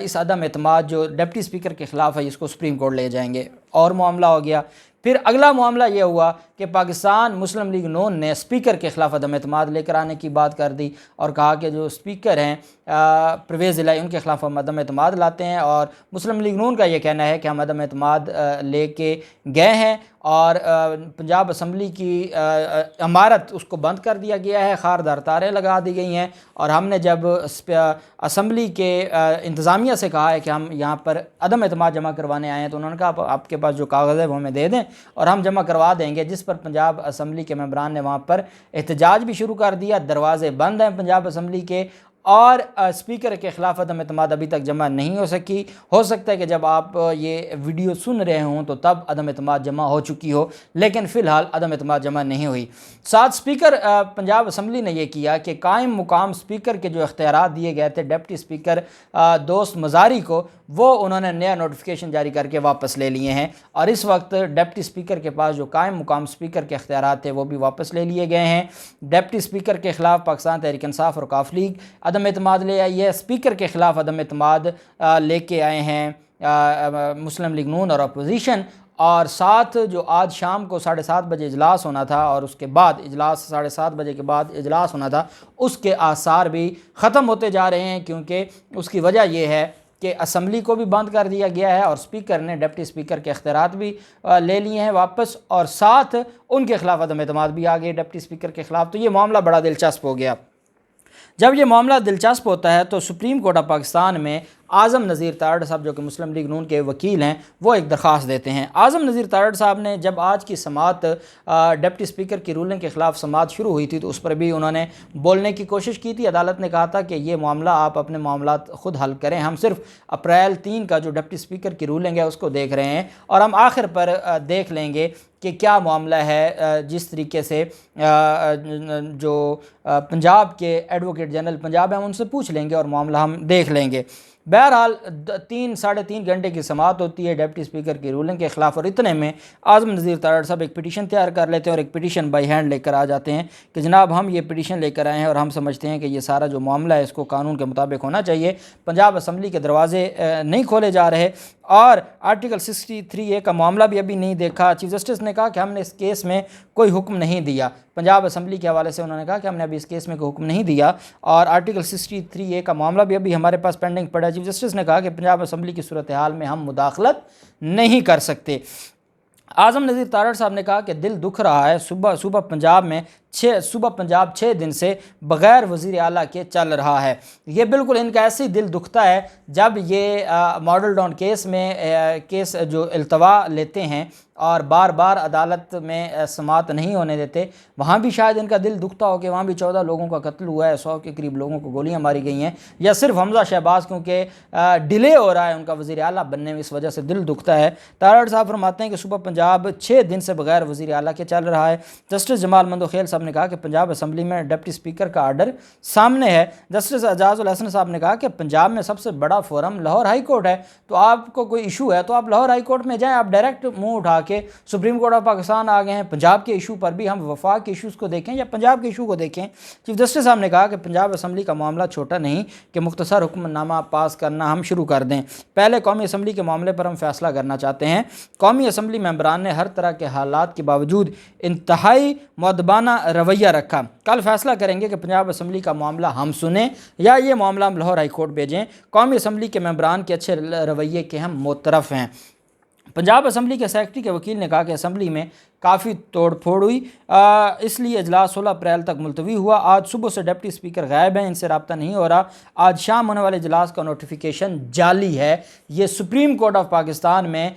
اس عدم اعتماد جو ڈپٹی اسپیکر کے خلاف ہے اس کو سپریم کورٹ لے جائیں گے، اور معاملہ ہو گیا۔ پھر اگلا معاملہ یہ ہوا کہ پاکستان مسلم لیگ نون نے اسپیکر کے خلاف عدم اعتماد لے کر آنے کی بات کر دی اور کہا کہ جو اسپیکر ہیں پرویز الہی ان کے خلاف ہم عدم اعتماد لاتے ہیں، اور مسلم لیگ نون کا یہ کہنا ہے کہ ہم عدم اعتماد لے کے گئے ہیں اور پنجاب اسمبلی کی عمارت اس کو بند کر دیا گیا ہے، خاردار تاریں لگا دی گئی ہیں، اور ہم نے جب اسمبلی کے انتظامیہ سے کہا ہے کہ ہم یہاں پر عدم اعتماد جمع کروانے آئے ہیں تو انہوں نے کہا آپ کے پاس جو کاغذ ہے وہ ہمیں دے دیں اور ہم جمع کروا دیں گے، جس پر پنجاب اسمبلی کے ممبران نے وہاں پر احتجاج بھی شروع کر دیا۔ دروازے بند ہیں پنجاب اسمبلی کے، اور اسپیکر کے خلاف عدم اعتماد ابھی تک جمع نہیں ہو سکی۔ ہو سکتا ہے کہ جب آپ یہ ویڈیو سن رہے ہوں تو تب عدم اعتماد جمع ہو چکی ہو، لیکن فی الحال عدم اعتماد جمع نہیں ہوئی۔ ساتھ اسپیکر پنجاب اسمبلی نے یہ کیا کہ قائم مقام اسپیکر کے جو اختیارات دیے گئے تھے ڈپٹی اسپیکر دوست مزاری کو، وہ انہوں نے نیا نوٹیفیکیشن جاری کر کے واپس لے لیے ہیں، اور اس وقت ڈپٹی اسپیکر کے پاس جو قائم مقام اسپیکر کے اختیارات تھے وہ بھی واپس لے لیے گئے ہیں۔ ڈپٹی اسپیکر کے خلاف پاکستان تحریک انصاف اور کاف لیگ عدم اعتماد لے آئی ہے، اسپیکر کے خلاف عدم اعتماد لے کے آئے ہیں مسلم لیگ نون اور اپوزیشن، اور ساتھ جو آج شام کو 7:30 بجے اجلاس ہونا تھا اور اس کے بعد اجلاس 7:30 بجے کے بعد اجلاس ہونا تھا، اس کے آثار بھی ختم ہوتے جا رہے ہیں، کیونکہ اس کی وجہ یہ ہے کہ اسمبلی کو بھی بند کر دیا گیا ہے اور اسپیکر نے ڈپٹی اسپیکر کے اختیارات بھی لے لیے ہیں واپس، اور ساتھ ان کے خلاف عدم اعتماد بھی آ گئے ڈپٹی اسپیکر کے خلاف۔ تو یہ معاملہ بڑا دلچسپ ہو گیا۔ جب یہ معاملہ دلچسپ ہوتا ہے تو سپریم کورٹ آف پاکستان میں اعظم نذیر تارڑ صاحب جو کہ مسلم لیگ نون کے وکیل ہیں وہ ایک درخواست دیتے ہیں۔ اعظم نذیر تارڑ صاحب نے جب آج کی سماعت ڈپٹی اسپیکر کی رولنگ کے خلاف سماعت شروع ہوئی تھی تو اس پر بھی انہوں نے بولنے کی کوشش کی تھی۔ عدالت نے کہا تھا کہ یہ معاملہ آپ اپنے معاملات خود حل کریں، ہم صرف اپریل 3 کا جو ڈپٹی اسپیکر کی رولنگ ہے اس کو دیکھ رہے ہیں، اور ہم آخر پر دیکھ لیں گے کہ کیا معاملہ ہے۔ جس طریقے سے جو پنجاب کے ایڈوکیٹ جنرل پنجاب ہیں ان سے پوچھ لیں گے اور معاملہ ہم دیکھ لیں گے۔ بہرحال 3-3.5 گھنٹے کی سماعت ہوتی ہے ڈپٹی اسپیکر کی رولنگ کے خلاف، اور اتنے میں اعظم نذیر تارڑ صاحب ایک پٹیشن تیار کر لیتے ہیں اور ایک پٹیشن بائی ہینڈ لے کر آ جاتے ہیں کہ جناب ہم یہ پٹیشن لے کر آئے ہیں اور ہم سمجھتے ہیں کہ یہ سارا جو معاملہ ہے اس کو قانون کے مطابق ہونا چاہیے، پنجاب اسمبلی کے دروازے نہیں کھولے جا رہے، اور آرٹیکل 63A کا معاملہ بھی ابھی نہیں دیکھا۔ چیف جسٹس نے کہا کہ ہم نے اس کیس میں کوئی حکم نہیں دیا، پنجاب اسمبلی کے حوالے سے انہوں نے کہا کہ ہم نے ابھی اس کیس میں کوئی حکم نہیں دیا، اور آرٹیکل 63A کا معاملہ بھی ابھی ہمارے پاس پینڈنگ پڑا ہے۔ چیف جسٹس نے کہا کہ پنجاب اسمبلی کی صورتحال میں ہم مداخلت نہیں کر سکتے۔ اعظم نذیر تارڑ صاحب نے کہا کہ دل دکھ رہا ہے، صوبہ پنجاب 6 دن سے بغیر وزیر اعلیٰ کے چل رہا ہے۔ یہ بالکل ان کا ایسے ہی دل دکھتا ہے جب یہ ماڈل ٹاؤن کیس جو التوا لیتے ہیں اور بار بار عدالت میں سماعت نہیں ہونے دیتے، وہاں بھی شاید ان کا دل دکھتا ہو کہ وہاں بھی 14 لوگوں کا قتل ہوا ہے، 100 کے قریب لوگوں کو گولیاں ماری گئی ہیں، یا صرف حمزہ شہباز کیونکہ ڈیلے ہو رہا ہے ان کا وزیر اعلیٰ بننے میں، اس وجہ سے دل دکھتا ہے۔ تارڑ صاحب فرماتے ہیں کہ صوبہ پنجاب 6 دن سے بغیر وزیر اعلیٰ کے چل رہا ہے۔ جسٹس جمال مندوخیل صاحب نے کہا کہ پنجاب اسمبلی میں ڈپٹی اسپیکر کا آرڈر سامنے ہے۔ جسٹس اعجاز الحسن صاحب نے کہا کہ پنجاب میں سب سے بڑا فورم لاہور ہائی کورٹ ہے، تو آپ کو کوئی ایشو ہے تو آپ لاہور ہائی کورٹ میں جائیں، آپ ڈائریکٹ منہ اٹھا کے سپریم کورٹ آف پاکستان آ گئے ہیں۔ پنجاب کے ایشو پر بھی ہم وفاق کے ایشوز کو دیکھیں یا پنجاب کے ایشو کو دیکھیں۔ چیف جسٹس صاحب نے کہا کہ پنجاب اسمبلی کا معاملہ چھوٹا نہیں کہ مختصر حکم نامہ پاس کرنا ہم شروع کر دیں، پہلے قومی اسمبلی کے معاملے پر ہم فیصلہ کرنا چاہتے ہیں۔ قومی اسمبلی ممبران نے ہر طرح کے حالات کے باوجود انتہائی مؤدبانہ رویہ رکھا۔ کل فیصلہ کریں گے کہ پنجاب اسمبلی کا معاملہ ہم سنیں یا یہ معاملہ ہم لاہور ہائی کورٹ بھیجیں۔ قومی اسمبلی کے ممبران کے اچھے رویے کے ہم معترف ہیں۔ پنجاب اسمبلی کے سیکرٹری کے وکیل نے کہا کہ اسمبلی میں کافی توڑ پھوڑ ہوئی، اس لیے اجلاس 16 اپریل تک ملتوی ہوا۔ آج صبح سے ڈپٹی اسپیکر غائب ہیں، ان سے رابطہ نہیں ہو رہا۔ آج شام ہونے والے اجلاس کا نوٹیفیکیشن جعلی ہے۔ یہ سپریم کورٹ آف پاکستان میں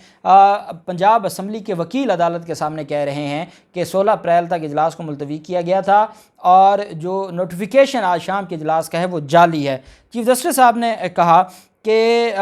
پنجاب اسمبلی کے وکیل عدالت کے سامنے کہہ رہے ہیں کہ 16 اپریل تک اجلاس کو ملتوی کیا گیا تھا، اور جو نوٹیفیکیشن آج شام کے اجلاس کا ہے وہ جعلی ہے۔ چیف جسٹس صاحب نے کہا کہ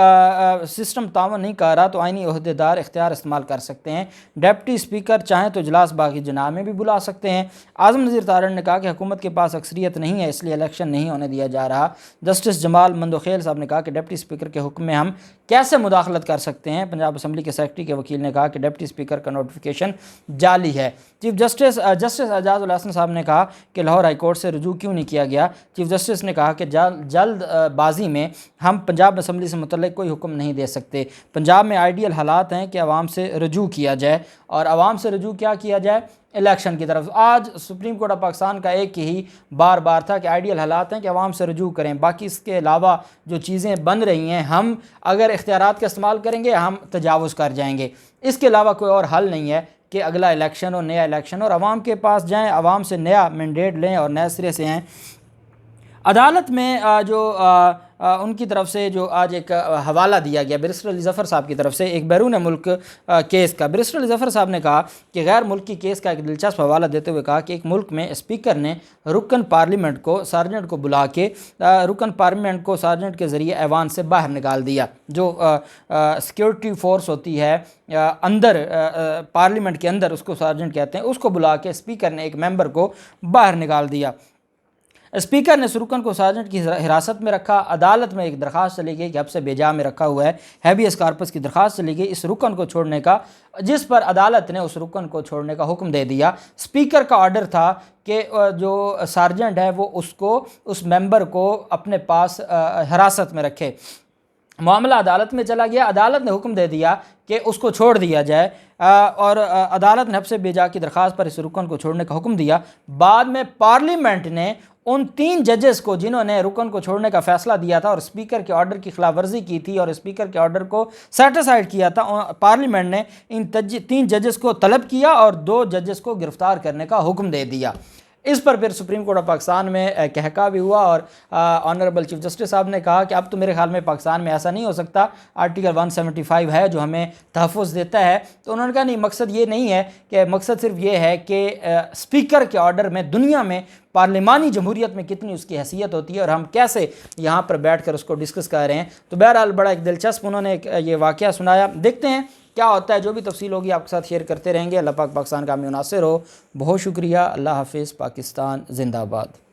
سسٹم تعاون نہیں کر رہا تو آئینی عہدیدار اختیار استعمال کر سکتے ہیں، ڈپٹی اسپیکر چاہیں تو اجلاس باقی جناب میں بھی بلا سکتے ہیں۔ اعظم نذیر تارڑ نے کہا کہ حکومت کے پاس اکثریت نہیں ہے، اس لیے الیکشن نہیں ہونے دیا جا رہا۔ جسٹس جمال مندوخیل صاحب نے کہا کہ ڈپٹی اسپیکر کے حکم میں ہم کیسے مداخلت کر سکتے ہیں؟ پنجاب اسمبلی کے سیکرٹری کے وکیل نے کہا کہ ڈپٹی اسپیکر کا نوٹیفیکیشن جعلی ہے۔ چیف جسٹس اعجاز الحسن صاحب نے کہا کہ لاہور ہائی کورٹ سے رجوع کیوں نہیں کیا گیا؟ چیف جسٹس نے کہا کہ جلد بازی میں ہم پنجاب اسمبلی سے متعلق کوئی حکم نہیں دے سکتے۔ پنجاب میں آئیڈیل حالات ہیں کہ عوام سے رجوع کیا جائے، اور عوام سے رجوع کیا جائے؟ الیکشن کی طرف۔ آج سپریم کورٹ آف پاکستان کا ایک ہی بار تھا کہ آئیڈیل حالات ہیں کہ عوام سے رجوع کریں، باقی اس کے علاوہ جو چیزیں بن رہی ہیں ہم اگر اختیارات کا استعمال کریں گے ہم تجاوز کر جائیں گے، اس کے علاوہ کوئی اور حل نہیں ہے کہ اگلا الیکشن اور نیا الیکشن اور عوام کے پاس جائیں، عوام سے نیا مینڈیٹ لیں اور نئے سرے سے ہیں۔ عدالت میں جو ان کی طرف سے جو آج ایک حوالہ دیا گیا بیرسٹر علی ظفر صاحب کی طرف سے ایک بیرون ملک کیس کا، بیرسٹر علی ظفر صاحب نے کہا کہ غیر ملکی کیس کا ایک دلچسپ حوالہ دیتے ہوئے کہا کہ ایک ملک میں اسپیکر نے رکن پارلیمنٹ کو سارجنٹ کو بلا کے رکن پارلیمنٹ کو سارجنٹ کے ذریعے ایوان سے باہر نکال دیا۔ جو سیکیورٹی فورس ہوتی ہے اندر پارلیمنٹ کے اندر، اس کو سارجنٹ کہتے ہیں، اس کو بلا کے اسپیکر نے ایک ممبر کو باہر نکال دیا۔ اسپیکر نے اس رکن کو سارجنٹ کی حراست میں رکھا۔ عدالت میں ایک درخواست چلی گئی کہ حبس بجا میں رکھا ہوا ہے، ہیبیس کارپس کی درخواست چلی گئی اس رکن کو چھوڑنے کا، جس پر عدالت نے اس رکن کو چھوڑنے کا حکم دے دیا۔ اسپیکر کا آرڈر تھا کہ جو سارجنٹ ہے وہ اس ممبر کو اپنے پاس حراست میں رکھے۔ معاملہ عدالت میں چلا گیا، عدالت نے حکم دے دیا کہ اس کو چھوڑ دیا جائے، اور عدالت نے حبس بجا کی درخواست پر اس رکن کو چھوڑنے کا حکم دیا۔ بعد میں پارلیمنٹ نے ان 3 ججز کو جنہوں نے رکن کو چھوڑنے کا فیصلہ دیا تھا اور اسپیکر کے آرڈر کی خلاف ورزی کی تھی اور اسپیکر کے آرڈر کو سیٹیسائیڈ کیا تھا، پارلیمنٹ نے ان 3 ججز کو طلب کیا اور 2 ججز کو گرفتار کرنے کا حکم دے دیا۔ اس پر پھر سپریم کورٹ آف پاکستان میں کہکا بھی ہوا، اور آنریبل چیف جسٹس صاحب نے کہا کہ اب تو میرے خیال میں پاکستان میں ایسا نہیں ہو سکتا، آرٹیکل 175 ہے جو ہمیں تحفظ دیتا ہے۔ تو انہوں نے کہا نہیں، مقصد یہ نہیں ہے، کہ مقصد صرف یہ ہے کہ اسپیکر کے آرڈر میں دنیا میں پارلیمانی جمہوریت میں کتنی اس کی حیثیت ہوتی ہے اور ہم کیسے یہاں پر بیٹھ کر اس کو ڈسکس کر رہے ہیں۔ تو بہرحال بڑا ایک دلچسپ انہوں نے یہ واقعہ سنایا، دیکھتے ہیں کیا ہوتا ہے۔ جو بھی تفصیل ہوگی آپ کے ساتھ شیئر کرتے رہیں گے۔ اللہ پاک پاکستان کا حامی و ناصر ہو۔ بہت شکریہ۔ اللہ حافظ۔ پاکستان زندہ باد۔